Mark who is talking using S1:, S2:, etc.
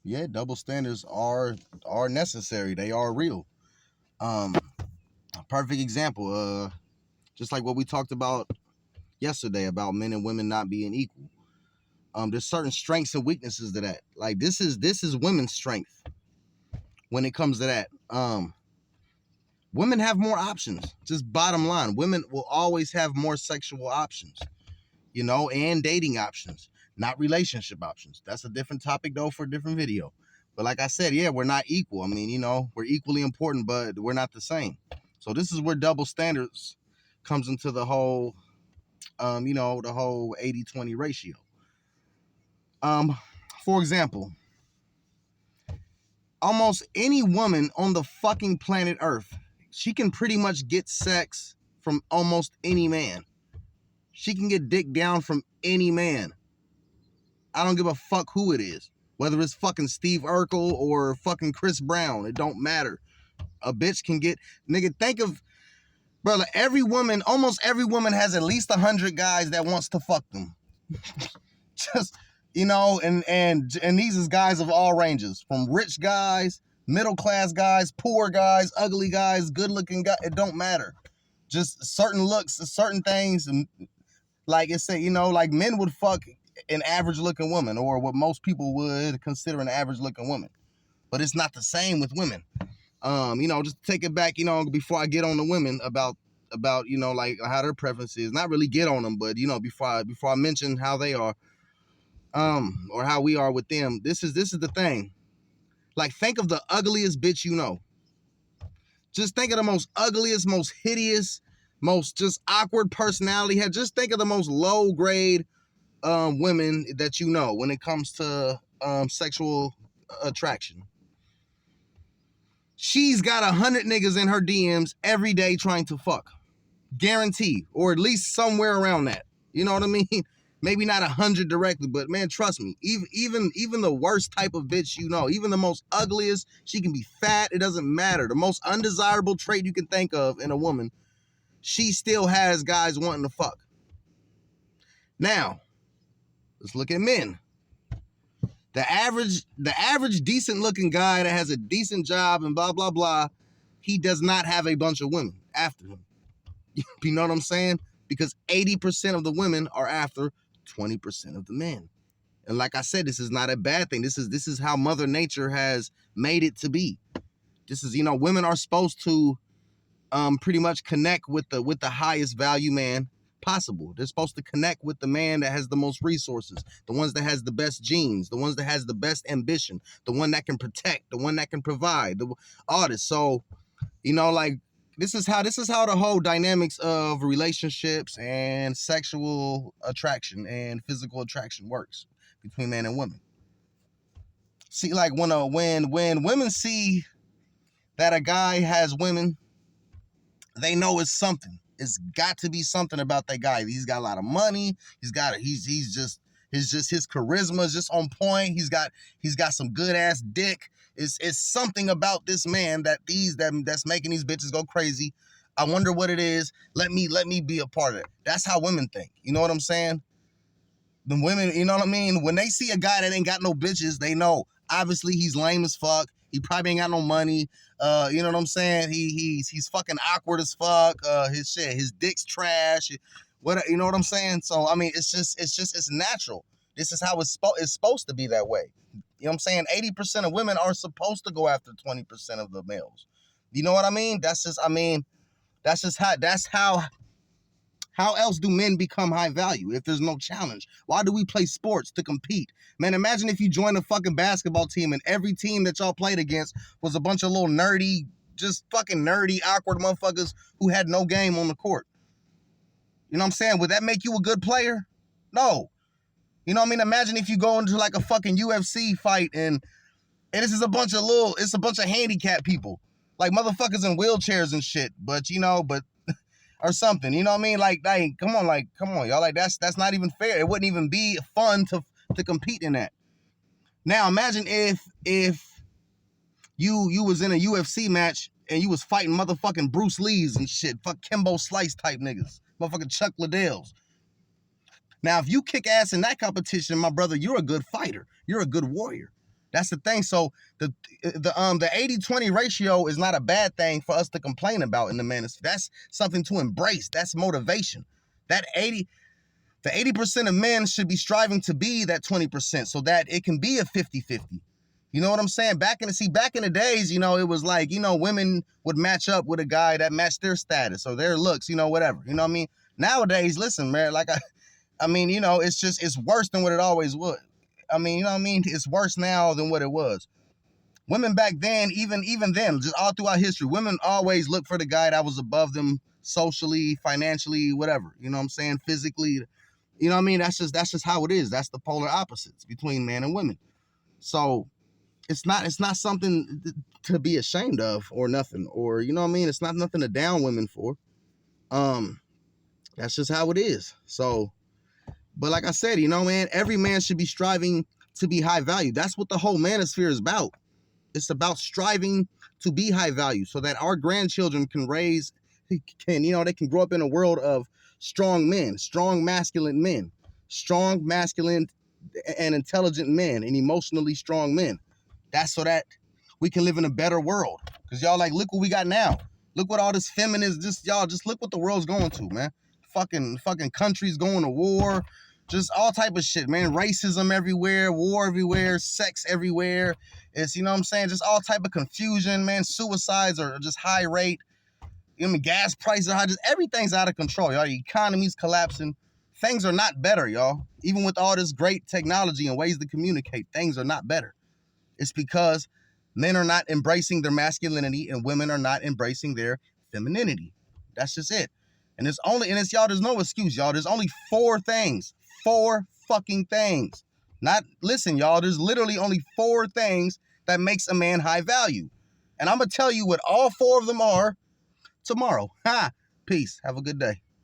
S1: Yeah, double standards are necessary. They are real. Um, a perfect example. Just like what we talked about yesterday about men and women not being equal. There's certain strengths and weaknesses to that. Like this is women's strength when it comes to that. Women have more options. Just bottom line, women will always have more sexual options, and dating options, not relationship options. That's a different topic though for a different video. But like I said, yeah, we're not equal. I mean, we're equally important, but we're not the same. So this is where double standards comes into the whole, the whole 80-20 ratio. Um, for example, almost any woman on the fucking planet Earth, she can pretty much get sex from almost any man. She can get dick down from any man. I don't give a fuck who it is. Whether it's fucking Steve Urkel or fucking Chris Brown, it don't matter. A bitch can get, nigga, think of, brother, almost every woman has at least 100 guys that wants to fuck them. Just, and these is guys of all ranges, from rich guys, middle class guys, poor guys, ugly guys, good looking guys. It don't matter. Just certain looks, certain things, and like it said, like men would fuck an average looking woman, or what most people would consider an average looking woman. But it's not the same with women. Just to take it back, before I get on the women about like how their preference is. Not really get on them, but before I mention how they are, or how we are with them. This is the thing. Like, think of the ugliest bitch you know. Just think of the most ugliest, most hideous, most just awkward personality. Just think of the most low grade women that you know when it comes to sexual attraction. She's got 100 niggas in her DMs every day trying to fuck. Guarantee. Or at least somewhere around that. You know what I mean? Maybe not 100 directly, but man, trust me, even the worst type of bitch even the most ugliest, she can be fat, it doesn't matter. The most undesirable trait you can think of in a woman, she still has guys wanting to fuck. Now, let's look at men. The average decent looking guy that has a decent job and blah blah blah, he does not have a bunch of women after him. You know what I'm saying? Because 80% of the women are after 20% of the men. And like I said, this is not a bad thing. This is how Mother Nature has made it to be. This is, women are supposed to pretty much connect with the highest value man possible. They're supposed to connect with the man that has the most resources, the ones that has the best genes, the ones that has the best ambition, the one that can protect, the one that can provide, all this. So, like, this is how the whole dynamics of relationships and sexual attraction and physical attraction works between man and woman. See, like when women see that a guy has women, they know it's something. It's got to be something about that guy. He's got a lot of money. He's just his charisma is just on point. He's got some good ass dick. It's something about this man that's making these bitches go crazy. I wonder what it is. Let me be a part of it. That's how women think. You know what I'm saying? The women, you know what I mean? When they see a guy that ain't got no bitches, they know obviously he's lame as fuck. He probably ain't got no money. You know what I'm saying? He's fucking awkward as fuck. His dick's trash. You know what I'm saying? So I mean, it's natural. This is how it's supposed to be that way. You know what I'm saying? 80% of women are supposed to go after 20% of the males. You know what I mean? That's how else do men become high value if there's no challenge? Why do we play sports? To compete. Man, imagine if you joined a fucking basketball team and every team that y'all played against was a bunch of little nerdy, just fucking nerdy, awkward motherfuckers who had no game on the court. You know what I'm saying? Would that make you a good player? No. You know what I mean? Imagine if you go into like a fucking UFC fight and this is it's a bunch of handicapped people. Like motherfuckers in wheelchairs and shit. But or something, you know what I mean? Like come on, y'all. Like that's not even fair. It wouldn't even be fun to compete in that. Now imagine if you was in a UFC match and you was fighting motherfucking Bruce Lee's and shit, fuck Kimbo Slice type niggas, motherfucking Chuck Liddell's. Now if you kick ass in that competition, my brother, you're a good fighter. You're a good warrior. That's the thing. So the 80-20 ratio is not a bad thing for us to complain about in the manosphere. That's something to embrace. That's motivation. That 80% of men should be striving to be that 20% so that it can be a 50-50. You know what I'm saying? Back in the days, it was like, women would match up with a guy that matched their status or their looks, whatever. You know what I mean? Nowadays, listen, man, like I mean, it's worse than what it always was. I mean, you know what I mean? It's worse now than what it was. Women back then, even then, just all throughout history, women always looked for the guy that was above them socially, financially, whatever. You know what I'm saying? Physically. You know what I mean? That's just how it is. That's the polar opposites between men and women. So it's not something to be ashamed of or nothing. Or, you know what I mean? It's not nothing to down women for. That's just how it is. So, but like I said, man, every man should be striving to be high value. That's what the whole manosphere is about. It's about striving to be high value so that our grandchildren they can grow up in a world of strong men, strong masculine men, strong masculine and intelligent men, and emotionally strong men. That's so that we can live in a better world. Because y'all, like, look what we got now. Look what all this feminist, just look what the world's going to, man. Fucking countries going to war. Just all type of shit, man. Racism everywhere, war everywhere, sex everywhere. It's, you know what I'm saying? Just all type of confusion, man. Suicides are just high rate. You know what I mean? Gas prices are high. Just everything's out of control, y'all. The economy's collapsing. Things are not better, y'all. Even with all this great technology and ways to communicate, things are not better. It's because men are not embracing their masculinity and women are not embracing their femininity. That's just it. And it's y'all, there's no excuse, y'all. There's only 4 things. 4 fucking things. Listen, y'all, there's literally only 4 things that makes a man high value. And I'm going to tell you what all 4 of them are tomorrow. Peace. Have a good day.